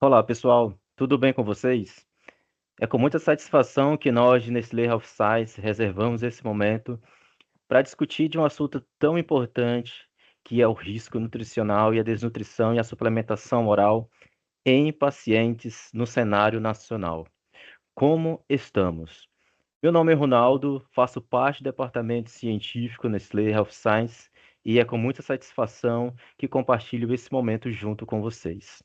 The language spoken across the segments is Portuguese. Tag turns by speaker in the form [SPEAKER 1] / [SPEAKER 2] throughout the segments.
[SPEAKER 1] Olá, pessoal, tudo bem com vocês? É com muita satisfação que nós, de Nestlé Health Science, reservamos esse momento para discutir de um assunto tão importante que é o risco nutricional e a desnutrição e a suplementação oral em pacientes no cenário nacional. Como estamos? Meu nome é Ronaldo, faço parte do departamento científico Nestlé Health Science e é com muita satisfação que compartilho esse momento junto com vocês.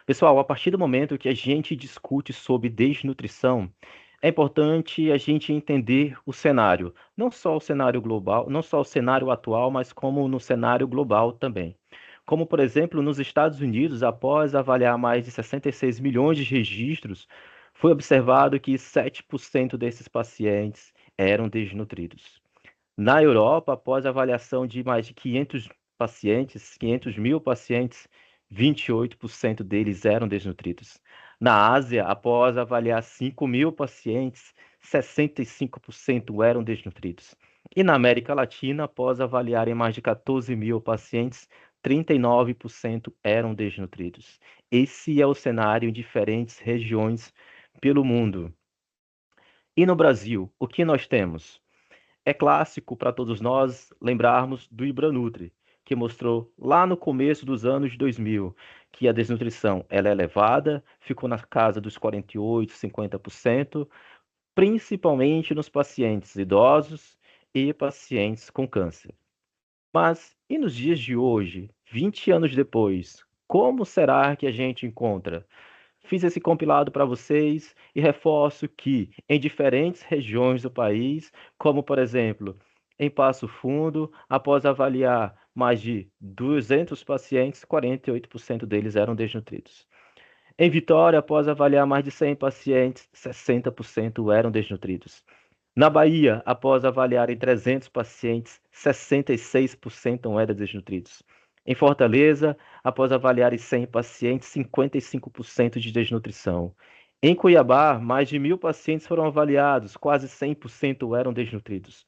[SPEAKER 1] Pessoal, a partir do momento que a gente discute sobre desnutrição, é importante a gente entender o cenário, não só o cenário global, não só o cenário atual, mas como no cenário global também. Como, por exemplo, nos Estados Unidos, após avaliar mais de 66 milhões de registros, foi observado que 7% desses pacientes eram desnutridos. Na Europa, após a avaliação de mais de 500 pacientes, 500 mil pacientes, 28% deles eram desnutridos. Na Ásia, após avaliar 5 mil pacientes, 65% eram desnutridos. E na América Latina, após avaliarem mais de 14 mil pacientes, 39% eram desnutridos. Esse é o cenário em diferentes regiões pelo mundo. E no Brasil, o que nós temos? É clássico para todos nós lembrarmos do Ibranutri, que mostrou lá no começo dos anos 2000 que a desnutrição ela é elevada, ficou na casa dos 48, 50%, principalmente nos pacientes idosos e pacientes com câncer. Mas e nos dias de hoje, 20 anos depois, como será que a gente encontra? Fiz esse compilado para vocês e reforço que em diferentes regiões do país, como por exemplo, em Passo Fundo, após avaliar mais de 200 pacientes, 48% deles eram desnutridos. Em Vitória, após avaliar mais de 100 pacientes, 60% eram desnutridos. Na Bahia, após avaliarem 300 pacientes, 66% eram desnutridos. Em Fortaleza, após avaliarem 100 pacientes, 55% de desnutrição. Em Cuiabá, mais de 1.000 pacientes foram avaliados, quase 100% eram desnutridos.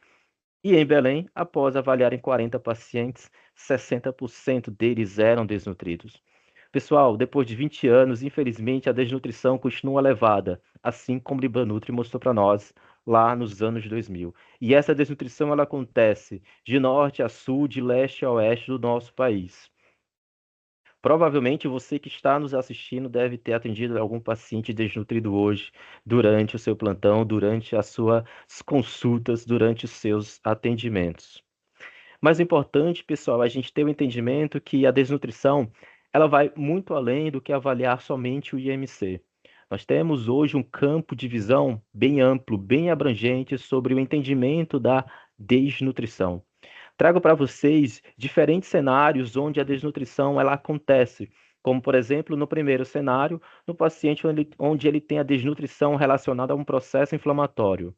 [SPEAKER 1] E em Belém, após avaliarem 40 pacientes, 60% deles eram desnutridos. Pessoal, depois de 20 anos, infelizmente, a desnutrição continua elevada, assim como o Libanutri mostrou para nós lá nos anos 2000. E essa desnutrição ela acontece de norte a sul, de leste a oeste do nosso país. Provavelmente você que está nos assistindo deve ter atendido algum paciente desnutrido hoje, durante o seu plantão, durante as suas consultas, durante os seus atendimentos. Mas o importante, pessoal, é a gente ter o entendimento que a desnutrição, ela vai muito além do que avaliar somente o IMC. Nós temos hoje um campo de visão bem amplo, bem abrangente sobre o entendimento da desnutrição. Trago para vocês diferentes cenários onde a desnutrição ela acontece, como por exemplo, no primeiro cenário, no paciente onde ele tem a desnutrição relacionada a um processo inflamatório.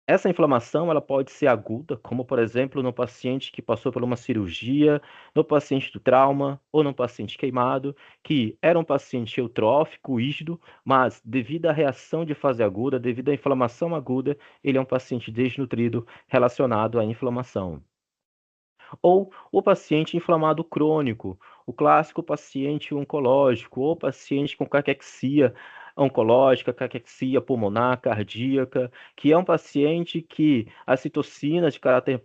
[SPEAKER 1] Essa inflamação ela pode ser aguda, como por exemplo no paciente que passou por uma cirurgia, no paciente do trauma ou no paciente queimado, que era um paciente eutrófico, rígido, mas devido à reação de fase aguda, devido à inflamação aguda, ele é um paciente desnutrido relacionado à inflamação. Ou o paciente inflamado crônico, o clássico paciente oncológico, ou paciente com caquexia oncológica, caquexia pulmonar, cardíaca, que é um paciente que as citocinas de caráter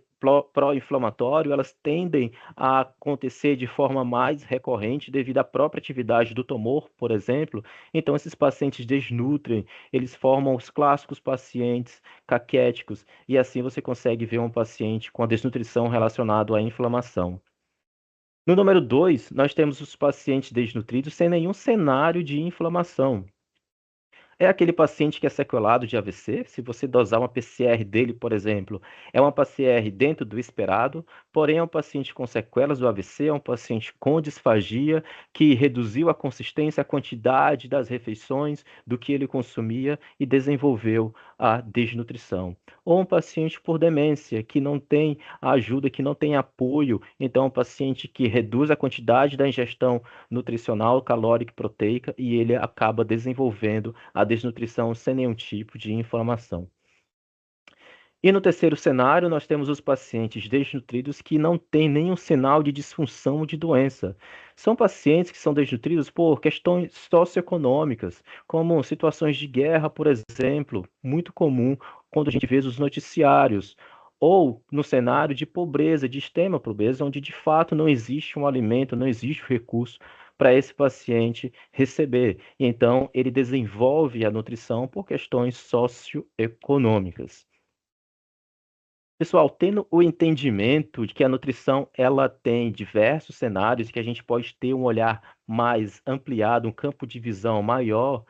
[SPEAKER 1] pró-inflamatório, elas tendem a acontecer de forma mais recorrente devido à própria atividade do tumor, por exemplo. Então, esses pacientes desnutrem, eles formam os clássicos pacientes caquéticos, e assim você consegue ver um paciente com a desnutrição relacionada à inflamação. No número 2, nós temos os pacientes desnutridos sem nenhum cenário de inflamação. É aquele paciente que é sequelado de AVC. Se você dosar uma PCR dele, por exemplo, é uma PCR dentro do esperado, porém é um paciente com sequelas do AVC, é um paciente com disfagia, que reduziu a consistência, a quantidade das refeições, do que ele consumia e desenvolveu a desnutrição. Ou um paciente por demência, que não tem ajuda, que não tem apoio, então é um paciente que reduz a quantidade da ingestão nutricional, calórica e proteica, e ele acaba desenvolvendo a desnutrição sem nenhum tipo de inflamação. E no terceiro cenário, nós temos os pacientes desnutridos que não têm nenhum sinal de disfunção ou de doença. São pacientes que são desnutridos por questões socioeconômicas, como situações de guerra, por exemplo, muito comum quando a gente vê os noticiários, ou no cenário de pobreza, de extrema pobreza, onde de fato não existe um alimento, não existe um recurso para esse paciente receber. E então ele desenvolve a nutrição por questões socioeconômicas. Pessoal, tendo o entendimento de que a nutrição ela tem diversos cenários e que a gente pode ter um olhar mais ampliado, um campo de visão maior,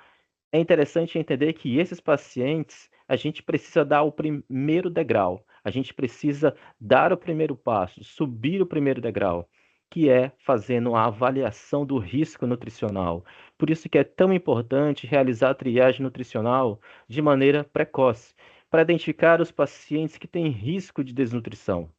[SPEAKER 1] é interessante entender que esses pacientes, a gente precisa dar o primeiro degrau, a gente precisa dar o primeiro passo, subir o primeiro degrau, que é fazendo a avaliação do risco nutricional. Por isso que é tão importante realizar a triagem nutricional de maneira precoce, para identificar os pacientes que têm risco de desnutrição.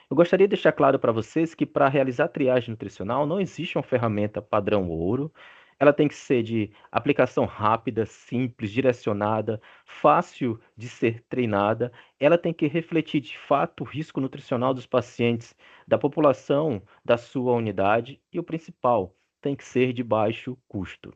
[SPEAKER 1] Eu gostaria de deixar claro para vocês que para realizar triagem nutricional não existe uma ferramenta padrão ouro. Ela tem que ser de aplicação rápida, simples, direcionada, fácil de ser treinada. Ela tem que refletir de fato o risco nutricional dos pacientes, da população da sua unidade e o principal, tem que ser de baixo custo.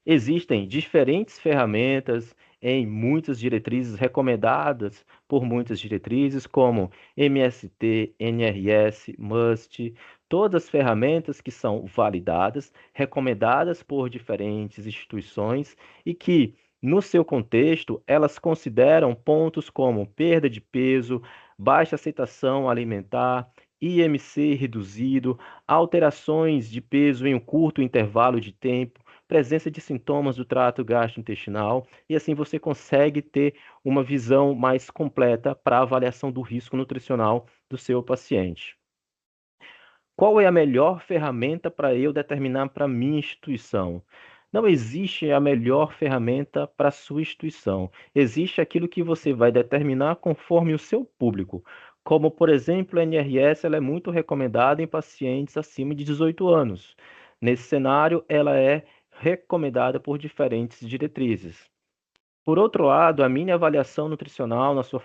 [SPEAKER 1] Existem diferentes ferramentas em muitas diretrizes recomendadas por muitas diretrizes, como MST, NRS, MUST, todas ferramentas que são validadas, recomendadas por diferentes instituições e que, no seu contexto, elas consideram pontos como perda de peso, baixa aceitação alimentar, IMC reduzido, alterações de peso em um curto intervalo de tempo, presença de sintomas do trato gastrointestinal, e assim você consegue ter uma visão mais completa para a avaliação do risco nutricional do seu paciente. Qual é a melhor ferramenta para eu determinar para minha instituição? Não existe a melhor ferramenta para a sua instituição. Existe aquilo que você vai determinar conforme o seu público. Como, por exemplo, a NRS, ela é muito recomendada em pacientes acima de 18 anos. Nesse cenário, ela é recomendada por diferentes diretrizes. Por outro lado, a mini avaliação nutricional no seu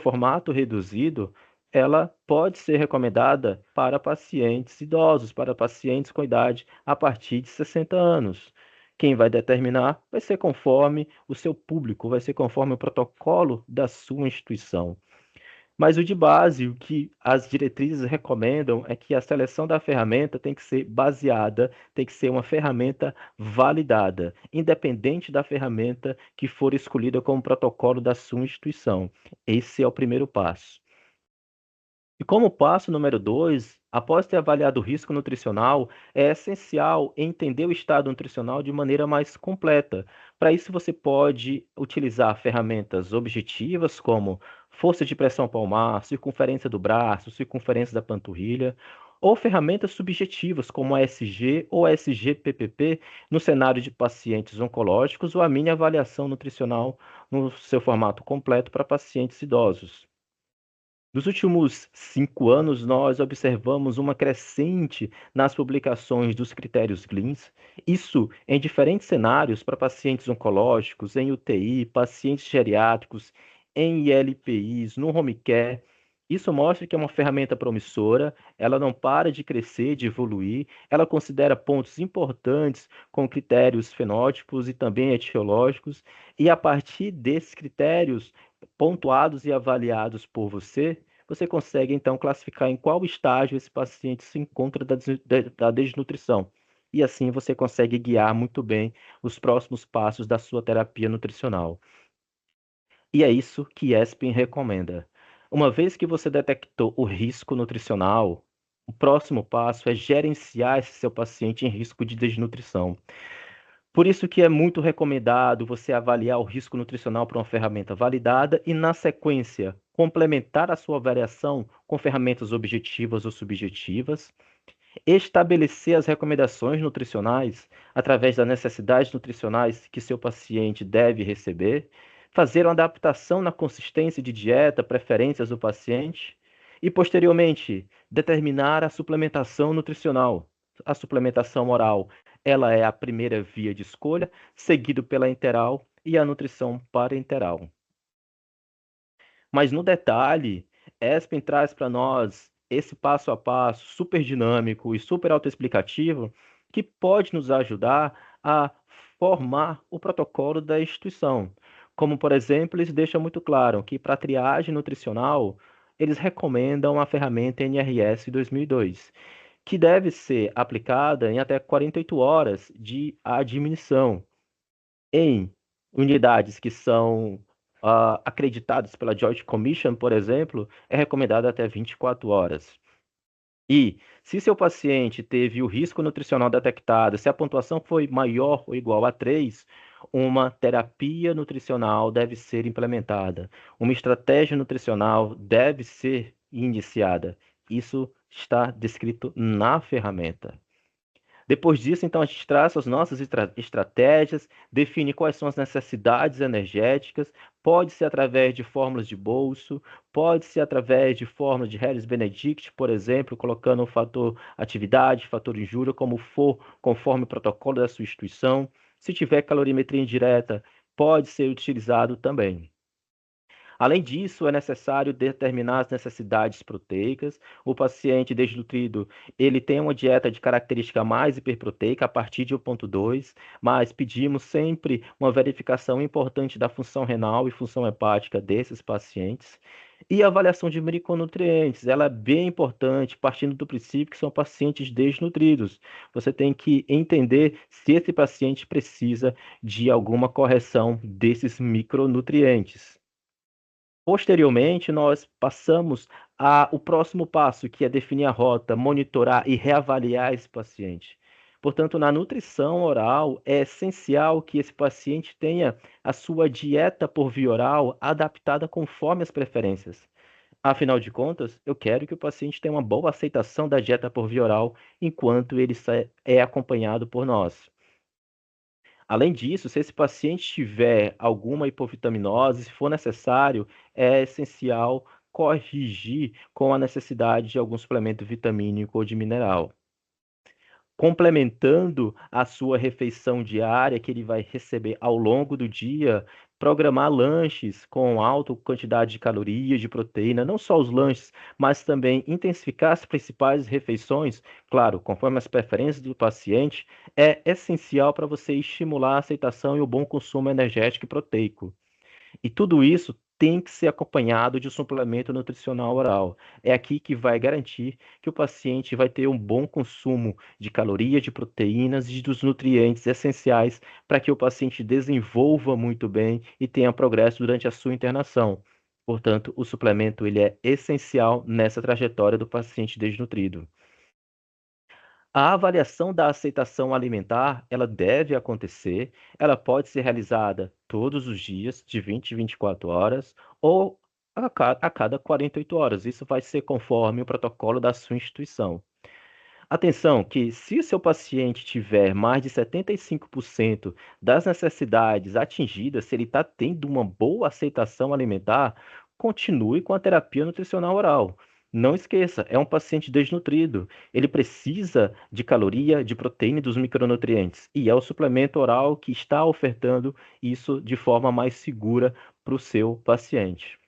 [SPEAKER 1] formato reduzido, ela pode ser recomendada para pacientes idosos, para pacientes com idade a partir de 60 anos. Quem vai determinar vai ser conforme o seu público, vai ser conforme o protocolo da sua instituição. Mas o de base, o que as diretrizes recomendam é que a seleção da ferramenta tem que ser baseada, tem que ser uma ferramenta validada, independente da ferramenta que for escolhida como protocolo da sua instituição. Esse é o primeiro passo. E como passo número 2, após ter avaliado o risco nutricional, é essencial entender o estado nutricional de maneira mais completa. Para isso, você pode utilizar ferramentas objetivas, como força de pressão palmar, circunferência do braço, circunferência da panturrilha, ou ferramentas subjetivas, como a SG ou a SGPPP, no cenário de pacientes oncológicos, ou a mini avaliação nutricional no seu formato completo para pacientes idosos. Nos últimos 5 anos, nós observamos uma crescente nas publicações dos critérios GLINS, isso em diferentes cenários para pacientes oncológicos, em UTI, pacientes geriátricos, em ILPIs, no home care. Isso mostra que é uma ferramenta promissora, ela não para de crescer, de evoluir, ela considera pontos importantes com critérios fenótipos e também etiológicos, e a partir desses critérios, pontuados e avaliados por você, você consegue então classificar em qual estágio esse paciente se encontra da desnutrição. E assim você consegue guiar muito bem os próximos passos da sua terapia nutricional. E é isso que ESPEN recomenda. Uma vez que você detectou o risco nutricional, o próximo passo é gerenciar esse seu paciente em risco de desnutrição. Por isso que é muito recomendado você avaliar o risco nutricional para uma ferramenta validada e, na sequência, complementar a sua avaliação com ferramentas objetivas ou subjetivas, estabelecer as recomendações nutricionais através das necessidades nutricionais que seu paciente deve receber, fazer uma adaptação na consistência de dieta, preferências do paciente e, posteriormente, determinar a suplementação nutricional. A suplementação oral, ela é a primeira via de escolha, seguido pela enteral e a nutrição parenteral. Mas no detalhe, Espen traz para nós esse passo a passo super dinâmico e super autoexplicativo que pode nos ajudar a formar o protocolo da instituição. Como, por exemplo, eles deixam muito claro que para triagem nutricional, eles recomendam a ferramenta NRS 2002, que deve ser aplicada em até 48 horas de admissão em unidades que são acreditadas pela Joint Commission, por exemplo, é recomendado até 24 horas. E se seu paciente teve o risco nutricional detectado, se a pontuação foi maior ou igual a 3, uma terapia nutricional deve ser implementada. Uma estratégia nutricional deve ser iniciada. Isso está descrito na ferramenta. Depois disso, então, a gente traça as nossas estratégias, define quais são as necessidades energéticas, pode ser através de fórmulas de bolso, pode ser através de fórmulas de Harris-Benedict, por exemplo, colocando o fator atividade, fator injúria, como for, conforme o protocolo da sua instituição. Se tiver calorimetria indireta, pode ser utilizado também. Além disso, é necessário determinar as necessidades proteicas. O paciente desnutrido, ele tem uma dieta de característica mais hiperproteica a partir de 1,2, mas pedimos sempre uma verificação importante da função renal e função hepática desses pacientes. E a avaliação de micronutrientes, ela é bem importante, partindo do princípio que são pacientes desnutridos. Você tem que entender se esse paciente precisa de alguma correção desses micronutrientes. Posteriormente, nós passamos o próximo passo, que é definir a rota, monitorar e reavaliar esse paciente. Portanto, na nutrição oral, é essencial que esse paciente tenha a sua dieta por via oral adaptada conforme as preferências. Afinal de contas, eu quero que o paciente tenha uma boa aceitação da dieta por via oral enquanto ele é acompanhado por nós. Além disso, se esse paciente tiver alguma hipovitaminose, se for necessário, é essencial corrigir com a necessidade de algum suplemento vitamínico ou de mineral, complementando a sua refeição diária que ele vai receber ao longo do dia, programar lanches com alta quantidade de calorias, de proteína, não só os lanches, mas também intensificar as principais refeições, claro, conforme as preferências do paciente, é essencial para você estimular a aceitação e o bom consumo energético e proteico. E tudo isso tem que ser acompanhado de um suplemento nutricional oral. É aqui que vai garantir que o paciente vai ter um bom consumo de calorias, de proteínas e dos nutrientes essenciais para que o paciente desenvolva muito bem e tenha progresso durante a sua internação. Portanto, o suplemento ele é essencial nessa trajetória do paciente desnutrido. A avaliação da aceitação alimentar, ela deve acontecer, ela pode ser realizada todos os dias, de 20 em 24 horas, ou a cada 48 horas. Isso vai ser conforme o protocolo da sua instituição. Atenção que se seu paciente tiver mais de 75% das necessidades atingidas, se ele está tendo uma boa aceitação alimentar, continue com a terapia nutricional oral. Não esqueça, é um paciente desnutrido. Ele precisa de caloria, de proteína e dos micronutrientes. E é o suplemento oral que está ofertando isso de forma mais segura para o seu paciente.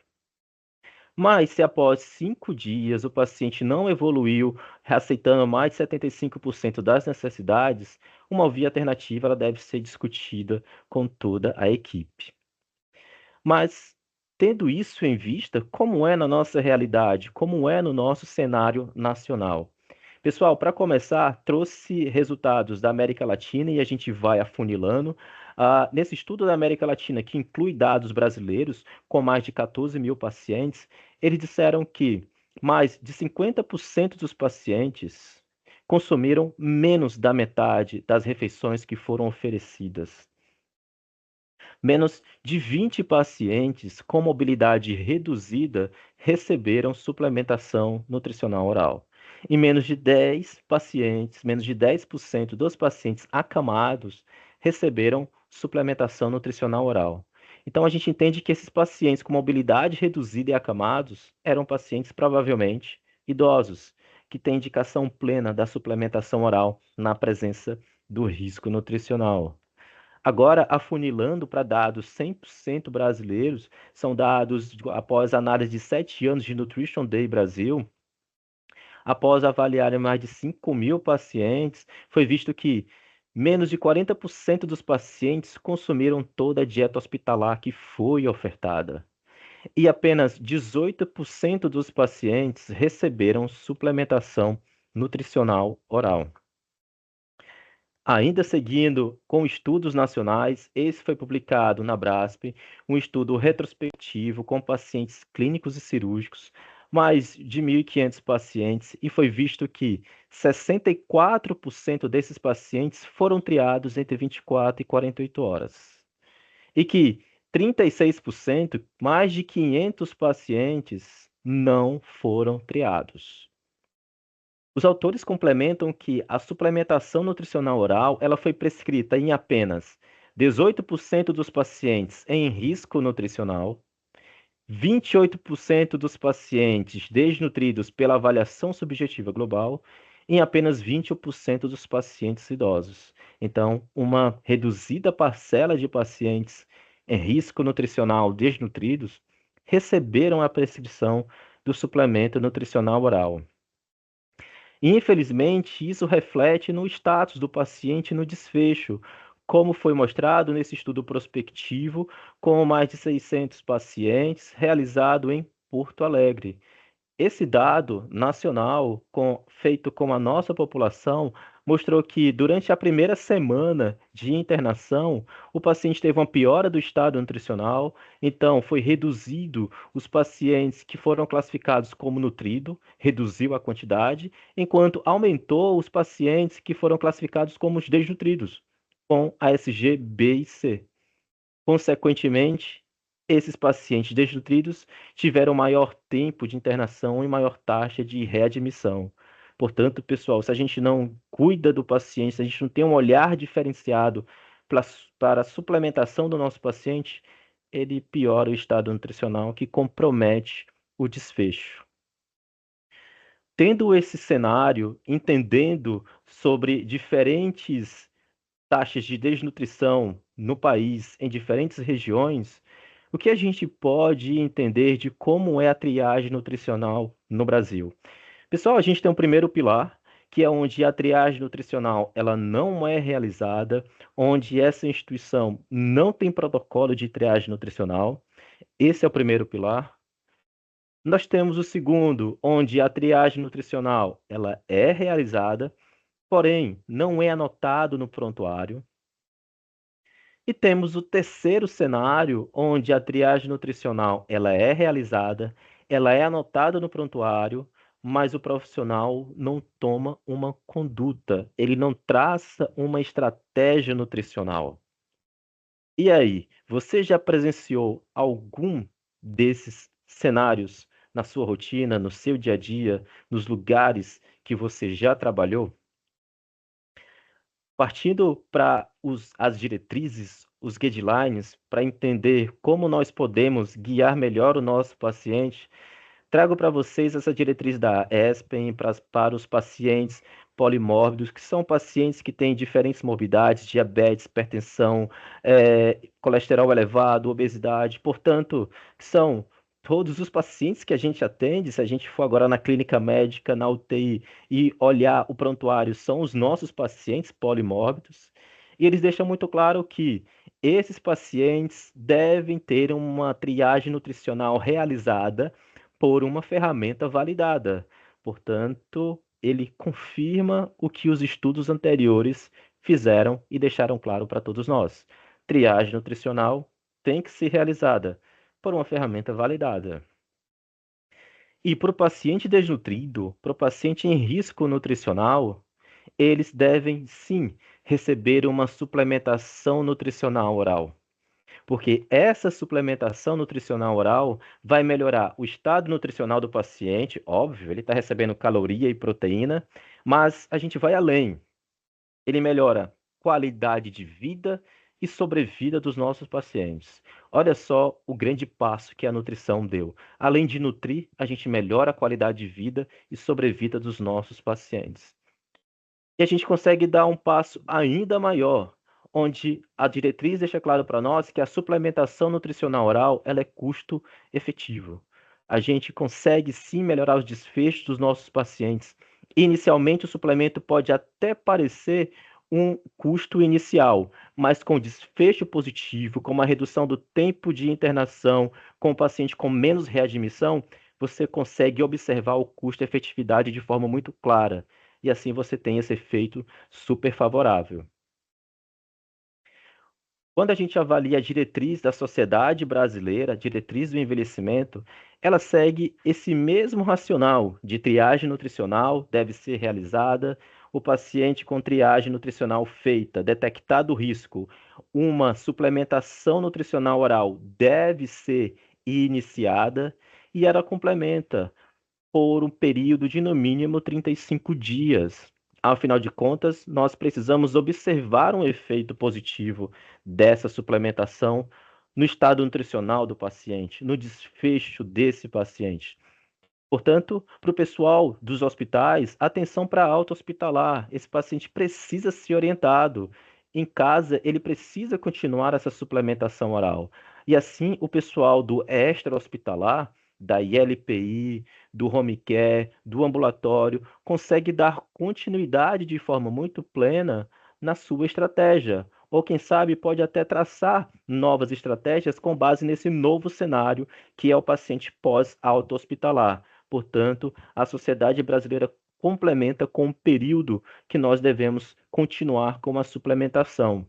[SPEAKER 1] Mas se após 5 dias o paciente não evoluiu, aceitando mais de 75% das necessidades, uma via alternativa ela deve ser discutida com toda a equipe. Mas, tendo isso em vista, como é na nossa realidade, como é no nosso cenário nacional? Pessoal, para começar, trouxe resultados da América Latina e a gente vai afunilando. Nesse estudo da América Latina, que inclui dados brasileiros, com mais de 14 mil pacientes, eles disseram que mais de 50% dos pacientes consumiram menos da metade das refeições que foram oferecidas. Menos de 20 pacientes com mobilidade reduzida receberam suplementação nutricional oral. E menos de 10 pacientes, menos de 10% dos pacientes acamados receberam suplementação nutricional oral. Então, a gente entende que esses pacientes com mobilidade reduzida e acamados eram pacientes provavelmente idosos, que têm indicação plena da suplementação oral na presença do risco nutricional. Agora, afunilando para dados 100% brasileiros, são dados após análise de 7 anos de Nutrition Day Brasil. Após avaliarem mais de 5 mil pacientes, foi visto que menos de 40% dos pacientes consumiram toda a dieta hospitalar que foi ofertada. E apenas 18% dos pacientes receberam suplementação nutricional oral. Ainda seguindo com estudos nacionais, esse foi publicado na BRASP, um estudo retrospectivo com pacientes clínicos e cirúrgicos, mais de 1.500 pacientes, e foi visto que 64% desses pacientes foram triados entre 24 e 48 horas. E que 36%, mais de 500 pacientes, não foram triados. Os autores complementam que a suplementação nutricional oral ela foi prescrita em apenas 18% dos pacientes em risco nutricional, 28% dos pacientes desnutridos pela avaliação subjetiva global e em apenas 20% dos pacientes idosos. Então, uma reduzida parcela de pacientes em risco nutricional desnutridos receberam a prescrição do suplemento nutricional oral. Infelizmente, isso reflete no status do paciente no desfecho, como foi mostrado nesse estudo prospectivo com mais de 600 pacientes realizado em Porto Alegre. Esse dado nacional, feito com a nossa população, mostrou que durante a primeira semana de internação, o paciente teve uma piora do estado nutricional, então foi reduzido os pacientes que foram classificados como nutrido, reduziu a quantidade, enquanto aumentou os pacientes que foram classificados como os desnutridos, com ASG B e C. Consequentemente, esses pacientes desnutridos tiveram maior tempo de internação e maior taxa de readmissão. Portanto, pessoal, se a gente não cuida do paciente, se a gente não tem um olhar diferenciado para a suplementação do nosso paciente, ele piora o estado nutricional, que compromete o desfecho. Tendo esse cenário, entendendo sobre diferentes taxas de desnutrição no país, em diferentes regiões, o que a gente pode entender de como é a triagem nutricional no Brasil? Pessoal, a gente tem um primeiro pilar, que é onde a triagem nutricional ela não é realizada, onde essa instituição não tem protocolo de triagem nutricional. Esse é o primeiro pilar. Nós temos o segundo, onde a triagem nutricional ela é realizada, porém não é anotado no prontuário. E temos o terceiro cenário, onde a triagem nutricional ela é realizada, ela é anotada no prontuário, mas o profissional não toma uma conduta, ele não traça uma estratégia nutricional. E aí, você já presenciou algum desses cenários na sua rotina, no seu dia a dia, nos lugares que você já trabalhou? Partindo para as diretrizes, os guidelines, para entender como nós podemos guiar melhor o nosso paciente, trago para vocês essa diretriz da ESPEN para os pacientes polimórbidos, que são pacientes que têm diferentes morbidades, diabetes, hipertensão, colesterol elevado, obesidade, portanto, que são todos os pacientes que a gente atende, se a gente for agora na clínica médica, na UTI, e olhar o prontuário, são os nossos pacientes polimórbidos, e eles deixam muito claro que esses pacientes devem ter uma triagem nutricional realizada por uma ferramenta validada. Portanto, ele confirma o que os estudos anteriores fizeram e deixaram claro para todos nós. Triagem nutricional tem que ser realizada por uma ferramenta validada. E para o paciente desnutrido, para o paciente em risco nutricional, eles devem sim receber uma suplementação nutricional oral, porque essa suplementação nutricional oral vai melhorar o estado nutricional do paciente, óbvio, ele está recebendo caloria e proteína, mas a gente vai além. Ele melhora qualidade de vida e sobrevida dos nossos pacientes. Olha só o grande passo que a nutrição deu. Além de nutrir, a gente melhora a qualidade de vida e sobrevida dos nossos pacientes. E a gente consegue dar um passo ainda maior, onde a diretriz deixa claro para nós que a suplementação nutricional oral ela é custo efetivo. A gente consegue sim melhorar os desfechos dos nossos pacientes. Inicialmente, o suplemento pode até parecer um custo inicial, mas com desfecho positivo, com uma redução do tempo de internação, com o paciente com menos readmissão, você consegue observar o custo-efetividade de forma muito clara. E assim você tem esse efeito super favorável. Quando a gente avalia a diretriz da sociedade brasileira, a diretriz do envelhecimento, ela segue esse mesmo racional de triagem nutricional deve ser realizada, o paciente com triagem nutricional feita, detectado o risco, uma suplementação nutricional oral deve ser iniciada e ela complementa por um período de no mínimo 35 dias. Afinal de contas, nós precisamos observar um efeito positivo dessa suplementação no estado nutricional do paciente, no desfecho desse paciente. Portanto, para o pessoal dos hospitais, atenção para a alta hospitalar. Esse paciente precisa ser orientado. Em casa, ele precisa continuar essa suplementação oral. E assim, o pessoal do extra-hospitalar, da ILPI, do home care, do ambulatório, consegue dar continuidade de forma muito plena na sua estratégia. Ou, quem sabe, pode até traçar novas estratégias com base nesse novo cenário que é o paciente pós-alta hospitalar. Portanto, a sociedade brasileira complementa com o período que nós devemos continuar com a suplementação.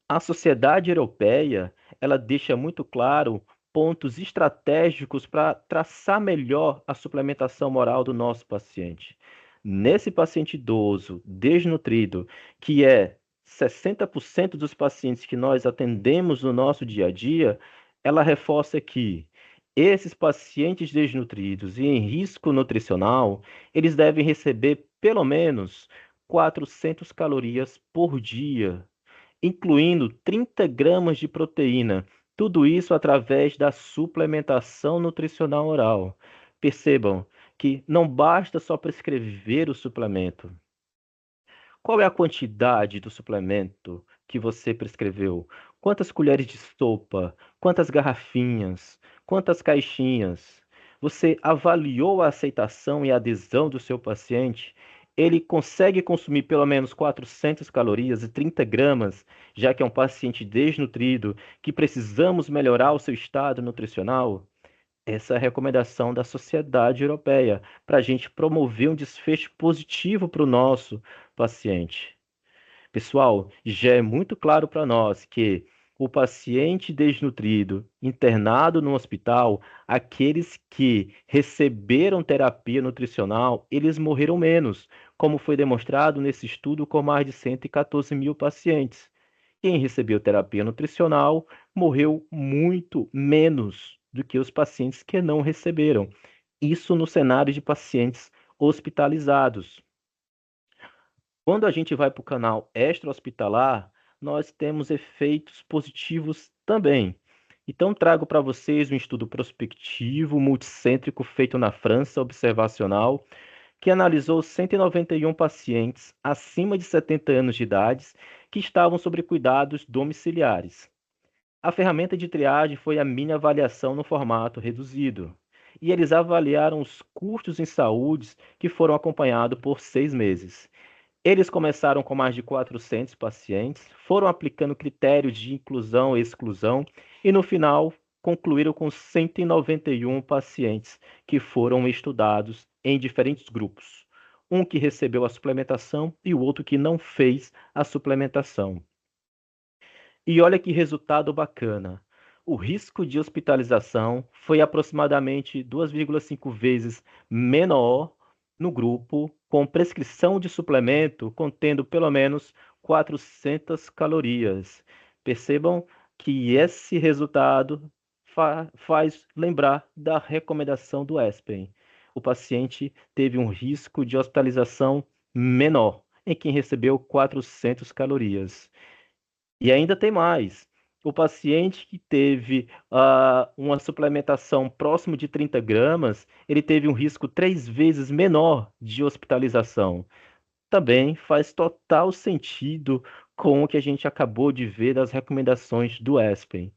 [SPEAKER 1] A sociedade europeia, ela deixa muito claro pontos estratégicos para traçar melhor a suplementação oral do nosso paciente. Nesse paciente idoso, desnutrido, que é 60% dos pacientes que nós atendemos no nosso dia a dia, ela reforça que esses pacientes desnutridos e em risco nutricional, eles devem receber pelo menos 400 calorias por dia, incluindo 30 gramas de proteína. Tudo isso através da suplementação nutricional oral. Percebam que não basta só prescrever o suplemento. Qual é a quantidade do suplemento que você prescreveu? Quantas colheres de sopa? Quantas garrafinhas? Quantas caixinhas? Você avaliou a aceitação e a adesão do seu paciente? Ele consegue consumir pelo menos 400 calorias e 30 gramas, já que é um paciente desnutrido, que precisamos melhorar o seu estado nutricional? Essa é a recomendação da Sociedade Europeia para a gente promover um desfecho positivo para o nosso paciente. Pessoal, já é muito claro para nós que o paciente desnutrido internado no hospital, aqueles que receberam terapia nutricional, eles morreram menos, como foi demonstrado nesse estudo com mais de 114 mil pacientes. Quem recebeu terapia nutricional morreu muito menos do que os pacientes que não receberam. Isso no cenário de pacientes hospitalizados. Quando a gente vai para o canal extra-hospitalar, nós temos efeitos positivos também. Então, trago para vocês um estudo prospectivo, multicêntrico, feito na França, observacional, que analisou 191 pacientes acima de 70 anos de idade que estavam sob cuidados domiciliares. A ferramenta de triagem foi a mini avaliação no formato reduzido. E eles avaliaram os custos em saúde que foram acompanhados por 6 meses. Eles começaram com mais de 400 pacientes, foram aplicando critérios de inclusão e exclusão e, no final, concluíram com 191 pacientes que foram estudados em diferentes grupos. Um que recebeu a suplementação e o outro que não fez a suplementação. E olha que resultado bacana. O risco de hospitalização foi aproximadamente 2,5 vezes menor no grupo com prescrição de suplemento contendo pelo menos 400 calorias. Percebam que esse resultado faz lembrar da recomendação do ESPEN. O paciente teve um risco de hospitalização menor em quem recebeu 400 calorias. E ainda tem mais. O paciente que teve uma suplementação próximo de 30 gramas, ele teve um risco 3 vezes menor de hospitalização. Também faz total sentido com o que a gente acabou de ver das recomendações do ESPEN.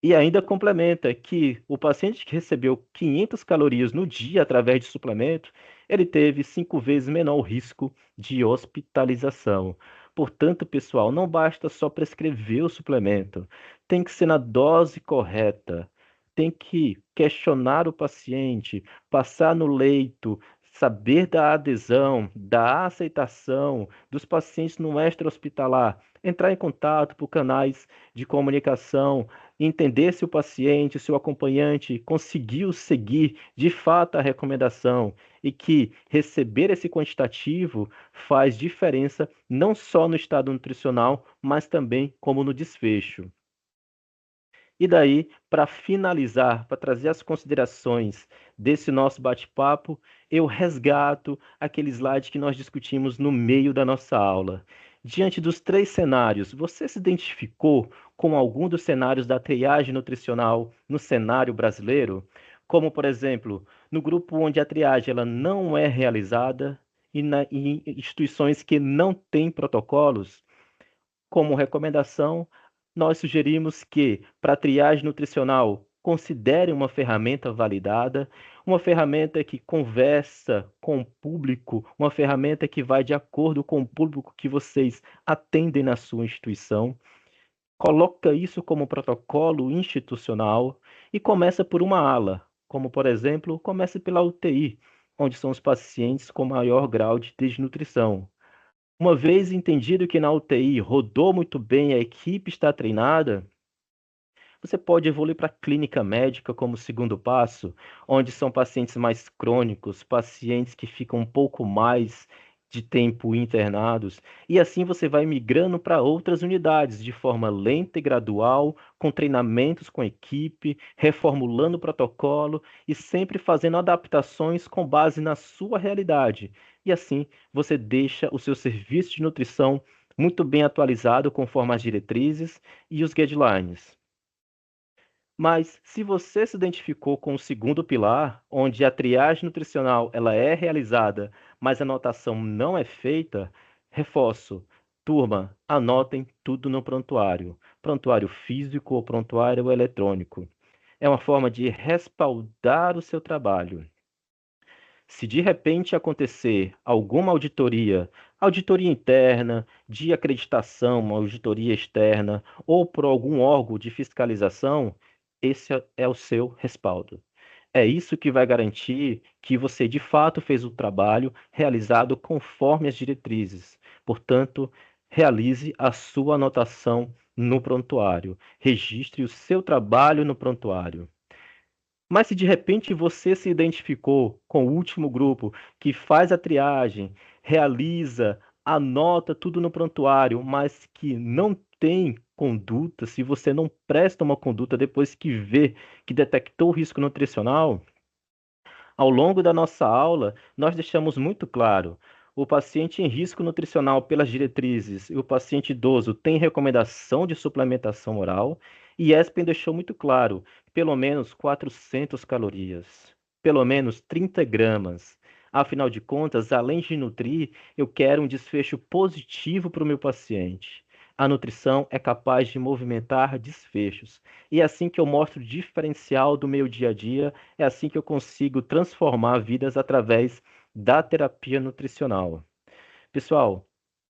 [SPEAKER 1] E ainda complementa que o paciente que recebeu 500 calorias no dia através de suplemento, ele teve 5 vezes menor risco de hospitalização. Portanto, pessoal, não basta só prescrever o suplemento, tem que ser na dose correta, tem que questionar o paciente, passar no leito, saber da adesão, da aceitação dos pacientes no extra-hospitalar, entrar em contato por canais de comunicação, entender se o paciente, se o acompanhante conseguiu seguir de fato a recomendação e que receber esse quantitativo faz diferença não só no estado nutricional, mas também como no desfecho. E daí, para finalizar, para trazer as considerações desse nosso bate-papo, eu resgato aquele slide que nós discutimos no meio da nossa aula. Diante dos 3 cenários, você se identificou com algum dos cenários da triagem nutricional no cenário brasileiro? Como, por exemplo, no grupo onde a triagem ela não é realizada e em instituições que não têm protocolos? Como recomendação, nós sugerimos que, para a triagem nutricional, considere uma ferramenta validada, uma ferramenta que conversa com o público, uma ferramenta que vai de acordo com o público que vocês atendem na sua instituição. Coloca isso como protocolo institucional e começa por uma ala, como, por exemplo, comece pela UTI, onde são os pacientes com maior grau de desnutrição. Uma vez entendido que na UTI rodou muito bem, a equipe está treinada, você pode evoluir para a clínica médica como segundo passo, onde são pacientes mais crônicos, pacientes que ficam um pouco mais de tempo internados, e assim você vai migrando para outras unidades de forma lenta e gradual, com treinamentos com a equipe, reformulando o protocolo e sempre fazendo adaptações com base na sua realidade. E assim você deixa o seu serviço de nutrição muito bem atualizado conforme as diretrizes e os guidelines. Mas se você se identificou com o segundo pilar, onde a triagem nutricional ela é realizada, mas a anotação não é feita, reforço. Turma, anotem tudo no prontuário. Prontuário físico ou prontuário eletrônico. É uma forma de respaldar o seu trabalho. Se de repente acontecer alguma auditoria, auditoria interna, de acreditação, uma auditoria externa, ou por algum órgão de fiscalização, esse é o seu respaldo. É isso que vai garantir que você de fato fez o trabalho realizado conforme as diretrizes. Portanto, realize a sua anotação no prontuário. Registre o seu trabalho no prontuário. Mas se de repente você se identificou com o último grupo que faz a triagem, realiza, anota tudo no prontuário, mas que não tem conduta, se você não presta uma conduta depois que vê que detectou o risco nutricional, ao longo da nossa aula, nós deixamos muito claro: o paciente em risco nutricional pelas diretrizes e o paciente idoso tem recomendação de suplementação oral, e ESPEN deixou muito claro: pelo menos 400 calorias, pelo menos 30 gramas. Afinal de contas, além de nutrir, eu quero um desfecho positivo para o meu paciente. A nutrição é capaz de movimentar desfechos. E é assim que eu mostro o diferencial do meu dia a dia, é assim que eu consigo transformar vidas através da terapia nutricional. Pessoal,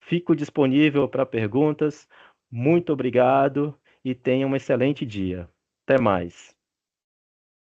[SPEAKER 1] fico disponível para perguntas. Muito obrigado e tenha um excelente dia. Até mais.